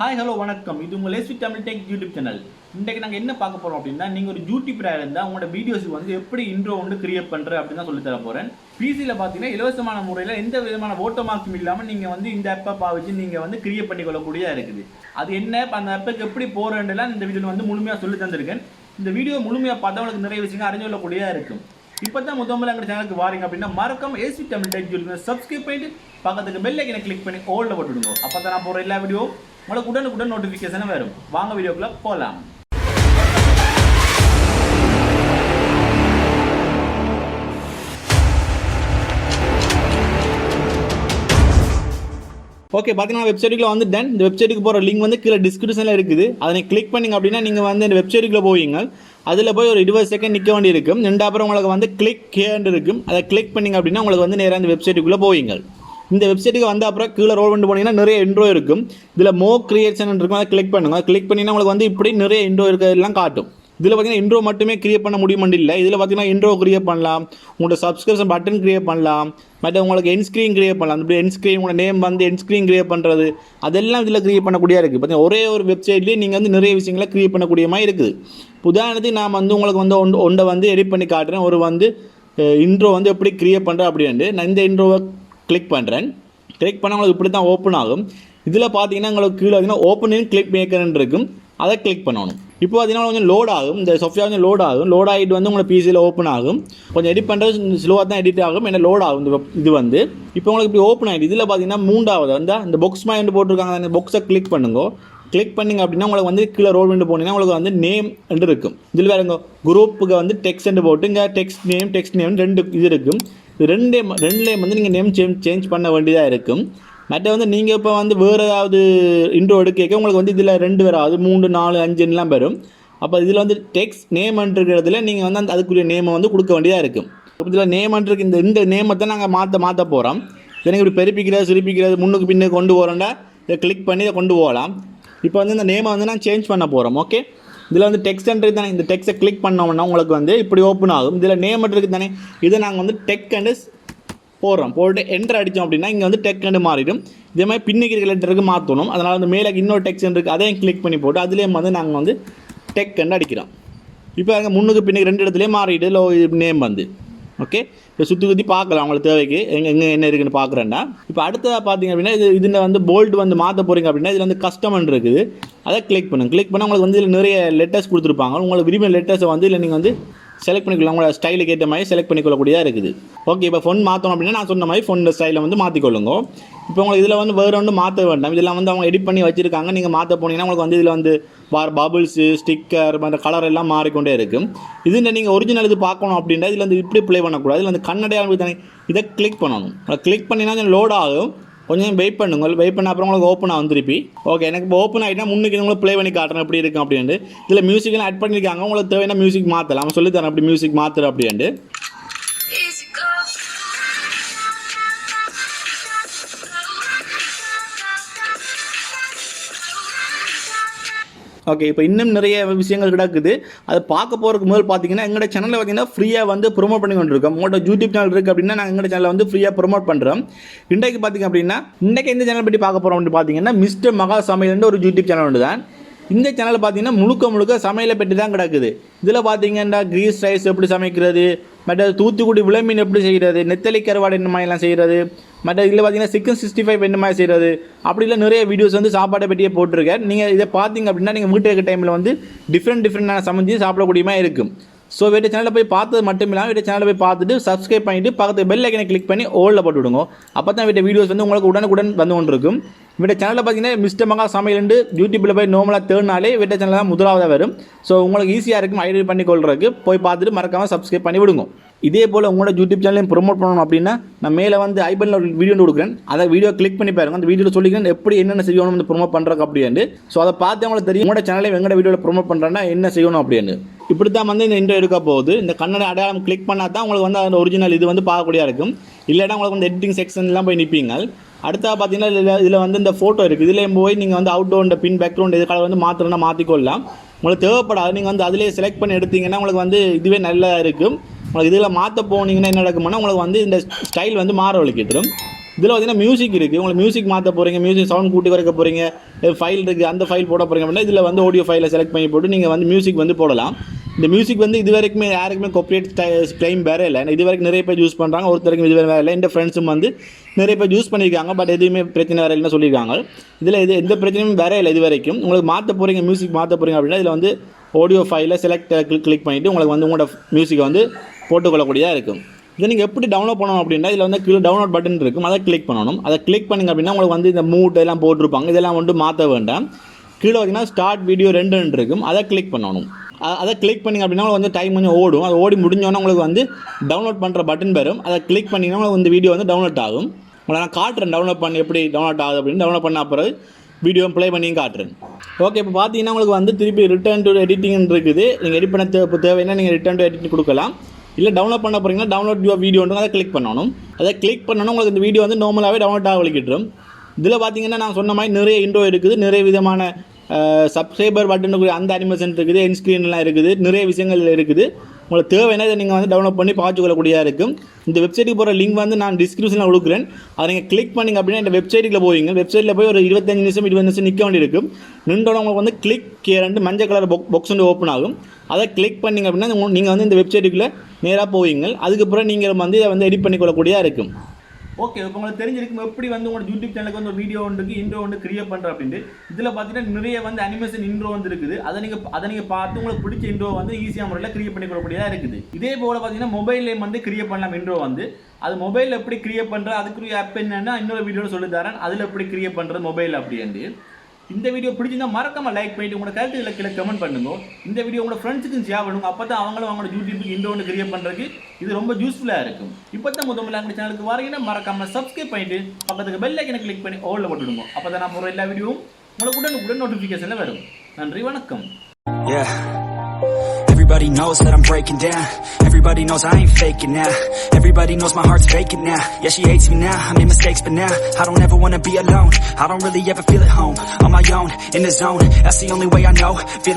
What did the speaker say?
Hi hello வணக்கம். இது உங்கள் லேஸ்விட் தமிழ் டெக் யூடியூப் சேனல். இன்றைக்கு நாங்கள் என்ன பார்க்க போகிறோம் அப்படின்னா, நீங்கள் ஒரு யூடியூபராக இருந்தால் உங்களோட வீடியோஸுக்கு வந்து எப்படி இன்ட்ரோ வந்து கிரியேட் பண்ணுற அப்படின்னு தான் சொல்லி தர போகிறேன். பிசியில் பார்த்தீங்கன்னா இலவசமான முறையில் எந்த விதமான ஓட்டோ மார்க்கும் இல்லாமல் நீங்கள் வந்து இந்த ஆப்பை பாவிச்சு நீங்கள் வந்து கிரியேட் பண்ணிக்கொள்ளக்கூடியதாக இருக்குது. அது என்ன, அந்த ஆப்புக்கு எப்படி போகிறேன்லாம் இந்த வீடியோவில் வந்து முழுமையாக சொல்லி தந்திருக்கேன். இந்த வீடியோ முழுமையாக பார்த்தா உங்களுக்கு நிறைய விஷயங்கள் அறிஞ்சு கொள்ளக்கூடியதாக இருக்கும். இப்போ தான் முதல்ல எங்கள் சேனலுக்கு வாரீங்க அப்படின்னா மறக்காம லேஸ்விட் தமிழ் டெக் யூடியூப் சப்ஸ்கிரைப் பண்ணிட்டு பக்கத்துக்கு பெல் ஐக்கனை கிளிக் பண்ணி ஓல்ல போட்டுடுங்க. அப்போ தான் நான் போகிற எல்லா வீடியோ உங்களுக்கு உடனுக்குடன் நோட்டிஃபிகேஷன் வரும். வாங்க வீடியோக்குள்ள போகலாம். ஓகே, பார்த்தீங்கன்னா வெப்சைட்டுக்குள்ள வந்து தென் இந்த வெப்சைட்டுக்கு போகிற லிங்க் வந்து கீழே டிஸ்கிரிப்ஷனில் இருக்குது. அதை கிளிக் பண்ணிங்க அப்படின்னா நீங்கள் வந்து இந்த வெப்சைட்டுக்குள்ளே போவீங்க. அதில் போய் ஒரு 20 செகண்ட் நிற்க வேண்டி இருக்கும். அப்புறம் உங்களுக்கு வந்து கிளிக் ஹேண்ட் இருக்கும். அதை கிளிக் பண்ணிங்க அப்படின்னா உங்களுக்கு வந்து நேராக இந்த வெப்சைட்டுக்குள்ளே போவீங்க. இந்த வெப்சைட்டுக்கு வந்த அப்புறம் கீழே ரோல் பண்ணி போனீங்கன்னா நிறைய இன்ட்ரோ இருக்கும். இதில் மோ கிரியேஷன் இருக்கும். அதை கிளிக் பண்ணுங்க. கிளிக் பண்ணிங்கன்னா உங்களுக்கு வந்து இப்படி நிறைய இன்ட்ரோ இருக்கிறதெல்லாம் காட்டும். இதில் பார்த்தீங்கன்னா இன்ட்ரோ மட்டுமே கிரியேட் பண்ண முடியுமான்னு இல்லை. இதில் பார்த்தீங்கன்னா இன்ட்ரோ கிரியேட் பண்ணலாம், உங்களோட சப்ஸ்கிரிப்ஷன் பட்டன் கிரியேட் பண்ணலாம், மற்ற உங்களுக்கு என் ஸ்க்ரீன் கிரியேட் பண்ணலாம். இப்படி என் ஸ்க்ரீன் உங்களோட நேம் வந்து என் ஸ்க்ரீன் கிரியேட் பண்ணுறது அதெல்லாம் இதில் கிரியேட் பண்ணக்கூடியதாக இருக்குது. பார்த்தீங்கன்னா ஒரே ஒரு வெப்சைட்லேயே நீங்கள் வந்து நிறைய விஷயங்களை கிரியேட் பண்ணக்கூடிய மாதிரி இருக்குது. உதாரணத்துக்கு நான் வந்து உங்களுக்கு வந்து ஒன்றை வந்து எடிட் பண்ணி காட்டுறேன். ஒரு வந்து இன்ட்ரோ வந்து எப்படி கிரியேட் பண்ணுறேன் அப்படின்ட்டு நான் இந்த இன்ட்ரோவை கிளிக் பண்ணுறேன். கிளிக் பண்ணால் உங்களுக்கு இப்படி தான் ஓப்பன் ஆகும். இதில் பார்த்தீங்கன்னா உங்களுக்கு கீழே பார்த்தீங்கன்னா ஓப்பன் இன் கிளிக் மேக்கர்ன்னு இருக்கும். அதை கிளிக் பண்ணணும். இப்போ பார்த்தீங்கன்னா கொஞ்சம் லோட் ஆகும். இந்த சாஃப்ட்வேர் கொஞ்சம் லோட் ஆகும். லோட் ஆகிட்டு வந்து உங்களை பிசியில் ஓப்பன் ஆகும். கொஞ்சம் எடிட் பண்ணுறது ஸ்லோவாக தான் எடிட் ஆகும். என்ன லோட் ஆகும் இது வந்து. இப்போ உங்களுக்கு இப்படி ஓப்பன் ஆகிடுது. இதில் பார்த்தீங்கன்னா மூன்றாவது வந்து இந்த பாக்ஸ் மாதிரி போட்டிருக்காங்க. அந்த பாக்ஸை கிளிக் பண்ணுங்க. கிளிக் பண்ணிங்க அப்படின்னா உங்களுக்கு வந்து கீழே ரோல் பண்ணி போனீங்கன்னா உங்களுக்கு வந்து நேம் என்று இருக்கும். இதில் வேறு குரூப்புக்கு வந்து டெக்ஸ்ட் போட்டு இங்கே டெக்ஸ்ட் நேம் ரெண்டு இது இருக்கும். ரெண்டுலேயும் வந்து நீங்கள் நேம் சேஞ்ச் பண்ண வேண்டியதாக இருக்கும். மற்ற வந்து நீங்கள் இப்போ வந்து வேறு ஏதாவது இன்ட்ரோ எடுக்க உங்களுக்கு வந்து இதில் 2 வராது, 3, 4, 5 வரும். அப்போ இதில் வந்து டெக்ஸ்ட் நேம் இருக்கிறதுல நீங்கள் வந்து அந்த அதுக்குரிய நேமை வந்து கொடுக்க வேண்டியதாக இருக்கும். இதில் நேம் இருக்கு. இந்த நேமை தான் நாங்கள் மாற்ற போகிறோம். இதை நீங்கள் இப்படி பெருப்பிக்கிறது சிரிப்பிக்கிறது முன்னுக்கு பின்னுக்கு கொண்டு போகிறோம்னா இதை கிளிக் பண்ணி இதை கொண்டு போகலாம். இப்போ வந்து இந்த நேமை வந்து நான் சேஞ்ச் பண்ண போகிறோம். ஓகே, இதில் வந்து டெக்ஸ்ட் தானே, இந்த டெக்ஸ்ட்டை கிளிக் பண்ணோம்னா உங்களுக்கு வந்து இப்படி ஓப்பன் ஆகும். இதில் நேம் இருக்குது தானே, இதை நாங்கள் வந்து டெக் அண்டு போட்டு என்டர் அடித்தோம் அப்படின்னா இங்கே வந்து டெக் அண்டு மாறிடும். இதே மாதிரி பின்னிக்கிற லெட்டருக்கு மாற்றணும். அதனால் வந்து மேலே இன்னொரு டெக்ஸ்ட் இருக்குது, அதையும் கிளிக் பண்ணி போட்டு அதுலேயும் வந்து நாங்கள் வந்து டெக் அண்டு அடிக்கிறோம். இப்போ அங்கே முன்னுக்கு பின்னுக்கு 2 இடத்துலேயே மாறிட்டு நேம் வந்து. ஓகே, இப்போ சுற்றி பார்க்கலாம் உங்களுக்கு தேவைக்கு எங்கே என்ன இருக்குன்னு பார்க்குறேன்னா. இப்போ அடுத்ததாக பார்த்தீங்க அப்படின்னா இதில் வந்து போல்டு வந்து மாற்ற போகிறீங்க அப்படின்னா இதில் வந்து கஸ்டமர் இருக்குது. அதை கிளிக் பண்ணுங்கள். கிளிக் பண்ணால் உங்களுக்கு வந்து இதில் நிறைய லெட்டர்ஸ் கொடுத்துருப்பாங்க. உங்களுக்கு விரும்பிய லெட்டர்ஸை வந்து இல்லை நீங்கள் வந்து செலக்ட் பண்ணிக்கலாம். உங்களோட ஸ்டைலுக்கு ஏற்ற மாதிரி செலக்ட் பண்ணிக்கொள்ளக்கூடியதாக இருக்குது. ஓகே, இப்போ ஃபோன் மாற்றணும் அப்படின்னா நான் சொன்ன மாதிரி ஃபோன் ஸ்டைலை வந்து மாற்றிக்கொள்ளுங்க. இப்போ உங்களுக்கு இதில் வந்து வேறு ஒன்று மாற்ற வேண்டாம். இதெல்லாம் வந்து அவங்க எடிட் பண்ணி வச்சுருக்காங்க. நீங்கள் மாற்ற போனீங்கன்னா உங்களுக்கு வந்து இதில் வந்து பபுள்ஸு ஸ்டிக்கர் மற்ற கலர் எல்லாம் மாறிக்கொண்டே இருக்கும். இதில் நீங்கள் ஒரிஜினல் இது பார்க்கணும் அப்படின்னா இதில் வந்து இப்படி ப்ளே பண்ணக்கூடாது. இதில் வந்து கன்னடையாக தானே இதை கிளிக் பண்ணணும். கிளிக் பண்ணினா லோட் ஆகும். கொஞ்சம் வெயிட் பண்ணுங்க. வெயிட் பண்ண அப்புறம் உங்களுக்கு ஓப்பன் ஆகும் திருப்பி. ஓகே, எனக்கு இப்போ ஓப்பன் ஆகிட்டா முன்னுக்கு உங்களுக்கு ப்ளே பண்ணி காட்டுறேன் எப்படி இருக்கும் அப்படின்ட்டு. இதில் மியூசிக்லாம் ஆட் பண்ணியிருக்காங்க. உங்களுக்கு தேவையான மியூசிக் மாற்றலாம். அவன் சொல்லி தரேன் அப்படி மியூசிக் மாற்றுற அப்படின்ட்டு. ஓகே, இப்போ இன்னும் நிறைய விஷயங்கள் கிடக்குது. அதை பார்க்க போகிறதுக்கு முதல் பார்த்தீங்கன்னா எங்களோட சேனலில் பார்த்தீங்கன்னா ஃப்ரீயாக வந்து ப்ரொமோட் பண்ணி கொண்டு இருக்கோம். உங்களோட யூடியூப் சேனல் இருக்குது அப்படின்னா நாங்கள் எங்களோட சேனலில் வந்து ஃப்ரீயாக ப்ரொமோட் பண்ணுறோம். இன்றைக்கு பார்த்தீங்க அப்படின்னா இன்றைக்கு எந்த சேனல் பற்றி பார்க்க போகிறோம் அப்படின்னு பார்த்தீங்கன்னா Mr.Maha சமையல்ன்ற ஒரு யூடியூப் சேனல் ஒன்று தான். இந்த சேனல் பார்த்தீங்கன்னா முழுக்க சமையலை பற்றி தான் கிடக்குது. இதில் பார்த்தீங்கன்னா கிரீஸ் ரைஸ் எப்படி சமைக்கிறது, மற்ற தூத்துக்குடி விளமீன் எப்படி செய்கிறது, நெத்தலி கருவாடு என்ன மாதிரிலாம் செய்கிறது, மற்ற இதில் பார்த்தீங்கன்னா சிக்கன் 65 என்ன மாதிரி செய்கிறது, அப்படிலாம் நிறைய வீடியோஸ் வந்து சாப்பாடை பற்றியே போட்டிருக்கேன். நீங்கள் இதை பார்த்தீங்க அப்படின்னா நீங்கள் வீட்டு இருக்க டைமில் வந்து டிஃப்ரெண்டான சமைச்சு சாப்பிடக்கூடிய மாதிரி இருக்கும். ஸோ வீட்டு சேனலில் போய் பார்த்தது மட்டும் இல்லாமல் வீட்டு சேனலில் போய் பார்த்துட்டு சப்ஸ்கிரைப் பண்ணிவிட்டு பக்கத்து பெல் ஐக்கனை கிளிக் பண்ணி ஓலில் போட்டு விடுங்க. அப்போ தான் வீட்டு வீடியோஸ் வந்து உங்களுக்கு உடனுக்குடன் வந்து கொண்டு இருக்கும். வீட்டு சேனலில் பார்த்தீங்கன்னா Mr.Maha சமையல் யூடியூப்பில் போய் நார்மலாக தேடினாலே வீட்டு சேனல் தான் முதலாவதாக வரும். ஸோ உங்களுக்கு ஈஸியாக இருக்கும் ஐடென்டி பண்ணி கொள்றதுக்கு. போய் பார்த்துட்டு மறக்காமல் சப்ஸ்கிரைப் பண்ணி விடுங்க. இதே போல் உங்களோட யூடியூப் சேனலையும் ப்ரொமோட் பண்ணணும் அப்படின்னா நான் மேலே வந்து ஐபனில் ஒரு வீடியோ கொடுக்குறேன். அதை வீடியோ கிளிக் பண்ணி பாருங்க. அந்த வீடியோவில் சொல்லிக்கிறேன் எப்படி என்னென்ன செய்யணும் வந்து ப்ரொமோட் பண்ணுறக்கு அப்படின்ட்டு. ஸோ அதை பார்த்து அவங்களுக்கு தெரியும் உங்களோட சேனலையும் எங்களோட வீடியோவில் ப்ரொமோட் பண்ணுறேன்னா என்ன செய்யணும் அப்படின்னு. இப்படி தான் வந்து இந்த இன்ட்ரோ எடுக்க போகுது. இந்த கன்னட அடையாளம் கிளிக் பண்ணால் தான் உங்களுக்கு வந்து அந்த ஒரிஜினல் இது வந்து பார்க்கக்கூடியதாக இருக்கும். இல்லைனா உங்களுக்கு வந்து எடிட்டிங் செக்ஷன்லாம் போய் நிற்பீங்க. அடுத்தா பார்த்தீங்கன்னா இதில் வந்து இந்த ஃபோட்டோ இருக்குது. இதில் போய் நீங்கள் வந்து அவுட்டோர் பின் பேக்ரவுண்ட் இது கலர் வந்து மாற்றணும்னா மாற்றிக்கொள்ளலாம். உங்களுக்கு தேவைப்படாது. நீங்கள் வந்து அதிலே செலக்ட் பண்ணி எடுத்தீங்கன்னா உங்களுக்கு வந்து இதுவே நல்லா இருக்கும். உங்களுக்கு இதில் மாற்ற போனீங்கன்னா என்ன நடக்கும்னா உங்களுக்கு வந்து இந்த ஸ்டைல் வந்து மாற வலிக்கிட்டுரும். இதில் பார்த்தீங்கன்னா மியூசிக் இருக்குது. உங்களுக்கு மியூசிக் மாற்ற போகிறீங்க, மியூசிக் சவுண்ட் கூட்டி குறைக்க போகிறீங்க, ஃபைல் இருக்குது அந்த ஃபைல் போட போகிறீங்க அப்படின்னா இதில் வந்து ஆடியோ ஃபைலை செலக்ட் பண்ணி போட்டு நீங்கள் வந்து மியூசிக் வந்து போடலாம். இந்த மியூசிக் வந்து இது வரைக்குமே யாருக்குமே காப்பிரைட் கிளைம் வேற இல்லை. இது வரைக்கும் நிறைய பேர் யூஸ் பண்ணுறாங்க, ஒருத்தருக்கும் இது வேறு இல்லை. இந்த ஃப்ரெண்ட்ஸும் வந்து நிறைய பேர் யூஸ் பண்ணியிருக்காங்க, பட் எதுவுமே பிரச்சனை வேறு இல்லைன்னு சொல்லியிருக்காங்க. இதில் எந்த பிரச்சனையும் வேற இல்லை இது வரைக்கும். உங்களுக்கு மாற்ற போகிறீங்க, மியூசிக் மாற்ற போகிறீங்க அப்படின்னா இதில் வந்து ஆடியோ ஃபைலை செலக்ட் கிளிக் பண்ணிவிட்டு உங்களுக்கு வந்து உங்களோட மியூசிக்கை வந்து போட்டுக்கொள்ளக்கூடியதாக இருக்கும். இதை நீங்கள் எப்படி டவுன்லோட் பண்ணணும் அப்படின்னா இதில் வந்து கீழே டவுன்லோட் பட்டன் இருக்கும், அதை கிளிக் பண்ணணும். அதை கிளிக் பண்ணிங்க அப்படின்னா உங்களுக்கு வந்து இந்த மூட் எல்லாம் போட்டிருப்பாங்க, இதெல்லாம் வந்து மாற்ற வேண்டாம். கீழே பார்த்தீங்கன்னா ஸ்டார்ட் வீடியோ 2 இருக்கும், அதை கிளிக் பண்ணணும். அதை கிளிக் பண்ணிங்க அப்படின்னா உங்களுக்கு வந்து டைம் கொஞ்சம் ஓடும். அது ஓடி முடிஞ்சோன்னா உங்களுக்கு வந்து டவுன்லோட் பண்ணுற பட்டன் வரும், அதை கிளிக் பண்ணிங்கன்னா உங்களுக்கு இந்த வீடியோ வந்து டவுன்லோட் ஆகும். உங்களை நான் காட்டுறேன் டவுன்லோட் பண்ணி எப்படி டவுன்லோட் ஆகுது அப்படின்னு. டவுன்லோட் பண்ண அப்புறம் வீடியோ ப்ளே பண்ணியும் காட்டுறேன். ஓகே, இப்போ பார்த்தீங்கன்னா உங்களுக்கு வந்து திருப்பி ரிட்டர்ன் டு எடிட்டிங் இருக்குது. நீங்கள் எடிட் பண்ண தேவைன்னா நீங்கள் ரிட்டர்ன் டு எடிட்டிங் கொடுக்கலாம். இல்லை டவுன்லோட் பண்ண போகிறீங்கன்னா டவுன்லோட் யுவர் வீடியோன்னு அதை கிளிக் பண்ணணும். அதை கிளிக் பண்ணணும் உங்களுக்கு இந்த வீடியோ வந்து நார்மலாகவே டவுன்லோட் ஆக வலிக்கிட்டுரும். இதில் பார்த்தீங்கன்னா நான் சொன்ன மாதிரி நிறைய இன்ட்ரோ இருக்குது, நிறைய விதமான சப்ஸ்கிரைபர் பட்டனுக்குரிய அந்த அனிமேஷன் இருக்குது, என் ஸ்க்ரீன்லாம் இருக்குது, நிறைய விஷயங்கள் இருக்குது. உங்களுக்கு தேவைன்னா இதை நீங்கள் வந்து டவுன்லோட் பண்ணி பார்த்துக்கொள்ளக்கூடியதாக இருக்கும். இந்த வெப்சைட்டுக்கு போகிற லிங்க் வந்து நான் டிஸ்கிரிப்ஷனில் கொடுக்குறேன். அதை நீங்கள் கிளிக் பண்ணிங்க அப்படின்னா இந்த வெப்சைட்டில் போவீங்க. வெப்சைட்டில் போய் ஒரு 25 நிமிஷம் 20 நிமிஷம் நிற்க வேண்டியிருக்கும். நின்றோட உங்களுக்கு வந்து கிளிக் கேரண்டு மஞ்சள் கலர் பாக்ஸ் வந்து ஓப்பன் ஆகும். அதை கிளிக் பண்ணிங்க அப்படின்னா நீங்கள் வந்து இந்த வெப்சைட்டுக்குள்ளே நேராக போவீங்க. அதுக்கப்புறம் நீங்கள் வந்து இதை வந்து எடிட் பண்ணிக்கொள்ளக்கூடியதாக இருக்கும். ஓகே, இப்போ உங்களுக்கு தெரிஞ்சிருக்கும் எப்படி வந்து உங்களோட யூடியூப் சேனலுக்கு வந்து ஒரு வீடியோ ஒன்றுக்கு இன்ட்ரோ வந்து கிரியேட் பண்ணுறேன் அப்படின்ட்டு. இதில் பார்த்தீங்கன்னா நிறைய வந்து அனிமேஷன் இன்ட்ரோ வந்து இருக்குது. அதை நீங்கள் பார்த்து உங்களுக்கு பிடிச்ச இன்ட்ரோ வந்து ஈஸியாக முறையில் கிரியேட் பண்ணிக்கொள்ளக்கூடியதாக இருக்குது. இதே போல் பார்த்தீங்கன்னா மொபைல்லேயும் வந்து கிரியேட் பண்ணலாம் இன்ட்ரோ வந்து. அது மொபைலில் எப்படி கிரியேட் பண்ணுறது, அதுக்குரிய ஆப் என்னன்னா இன்னொரு வீடியோவில் சொல்லி தரேன், அதில் எப்படி கிரியேட் பண்ணுறது மொபைல் அப்படின்ட்டு. இந்த வீடியோ பிடிச்சிருந்தா மறக்காம லைக் பண்ணிட்டு உங்களோட கருத்துக்களை கீழே கமெண்ட் பண்ணுங்க. இந்த வீடியோ உங்களோட ஃப்ரெண்ட்ஸுக்கும் ஷேர் பண்ணுங்க. அப்போ தான் அவங்களும் அவங்களோட யூடியூபுக்கு இன்ட்ரோ ஒன்று கிரியேட் பண்ணுறதுக்கு இது ரொம்ப யூஸ்ஃபுல்லாக இருக்கும். இப்போ தான் முதல்ல எங்கள் சேனலுக்கு வரீங்கன்னா மறக்காம சப்ஸ்கிரைப் பண்ணிட்டு பக்கத்துக்கு பெல் ஐக்கனை கிளிக் பண்ணி ஆல்ல போட்டுடுங்க. அப்போ தான் நான் போகிற எல்லா வீடியோவும் உங்களுக்கு உடனுக்குடன் நோட்டிஃபிகேஷனில் வரும். நன்றி, வணக்கம். Everybody knows that I'm breaking down. Everybody knows I ain't faking now. Everybody knows my heart's faking now. Yeah, she hates me now, I made mistakes but now I don't ever wanna be alone. I don't really ever feel at home. On my own, in the zone, that's the only way I know. Feeling